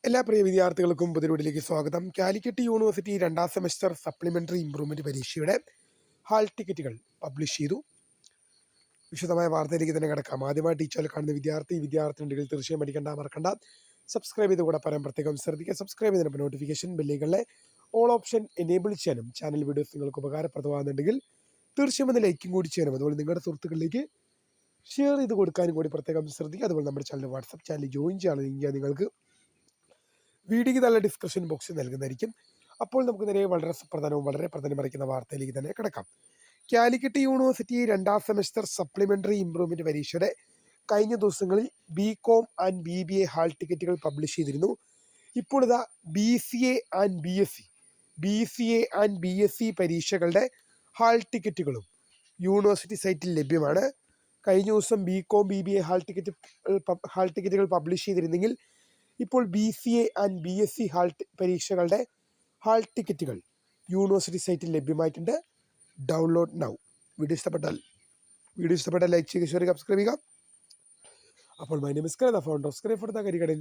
എല്ലാ പ്രിയ വിദ്യാർത്ഥികൾക്കും പുതിയ വീഡിയോയിലേക്ക് സ്വാഗതം. കാലിക്കറ്റ് യൂണിവേഴ്സിറ്റി 2ാം സെമസ്റ്റർ സപ്ലിമെൻ്ററി ഇംപ്രൂവ്മെൻറ്റ് പരീക്ഷയുടെ ഹാൾ ടിക്കറ്റുകൾ പബ്ലിഷ് ചെയ്തു. വിശദമായ വാർത്തയിലേക്ക് തന്നെ കിടക്കാം. ആദ്യമായിട്ട് ഈ ചാനൽ കാണുന്ന വിദ്യാർത്ഥിനികൾ തീർച്ചയായും മറക്കണ്ട സബ്സ്ക്രൈബ് ചെയ്ത് കൂടെ പറയാൻ പ്രത്യേകം ശ്രദ്ധിക്കുക. സബ്സ്ക്രൈബ് ചെയ്തതിനൊപ്പം നോട്ടിഫിക്കേഷൻ ബെല്ലുകളിലെ ഓൾ ഓപ്ഷൻ എനേബിൾ ചെയ്യാനും ചാനൽ വീഡിയോസ് നിങ്ങൾക്ക് ഉപകാരപ്രദമാകുന്നുണ്ടെങ്കിൽ തീർച്ചയായും ഒന്ന് ലൈക്കും കൂടി ചെയ്യണം. അതുപോലെ നിങ്ങളുടെ സുഹൃത്തുക്കളിലേക്ക് ഷെയർ ചെയ്ത് കൊടുക്കാനും കൂടി പ്രത്യേകം ശ്രദ്ധിക്കുക. അതുപോലെ നമ്മുടെ ചാനൽ വാട്സപ്പ് ചാനൽ ജോയിൻ ചെയ്യാൻ നിങ്ങൾക്ക് വീഡിയോയ്ക്ക് നല്ല ഡിസ്ക്രിപ്ഷൻ ബോക്സിൽ നൽകുന്നതായിരിക്കും. അപ്പോൾ നമുക്ക് നേരെ വളരെ പ്രധാനമറിക്കുന്ന വാർത്തയിലേക്ക് തന്നെ കിടക്കാം. കാലിക്കറ്റ് യൂണിവേഴ്സിറ്റി 2ാം സെമസ്റ്റർ സപ്ലിമെൻ്ററി ഇംപ്രൂവ്മെൻറ്റ് പരീക്ഷയുടെ കഴിഞ്ഞ ദിവസങ്ങളിൽ BCom ആൻഡ് BBA ഹാൾ ടിക്കറ്റുകൾ പബ്ലിഷ് ചെയ്തിരുന്നു. ഇപ്പോൾ ഇതാ BCA ആൻഡ് BSc പരീക്ഷകളുടെ ഹാൾ ടിക്കറ്റുകളും യൂണിവേഴ്സിറ്റി സൈറ്റിൽ ലഭ്യമാണ്. കഴിഞ്ഞ ദിവസം BCom BBA ഹാൾ ടിക്കറ്റുകൾ പബ്ലിഷ് ചെയ്തിരുന്നെങ്കിൽ ഇപ്പോൾ BCA ആൻഡ് BSc പരീക്ഷകളുടെ ഹാൾ ടിക്കറ്റുകൾ യൂണിവേഴ്സിറ്റി സൈറ്റിൽ ലഭ്യമായിട്ടുണ്ട്. Download now. വീഡിയോ ഇഷ്ടപ്പെട്ടാൽ ലൈക്ക് ചെയ്യുക, ഷെയർ ചെയ്യുക, സബ്സ്ക്രൈബ് ചെയ്യുക. അപ്പോൾ my name is Karan, the founder of scribe for the career.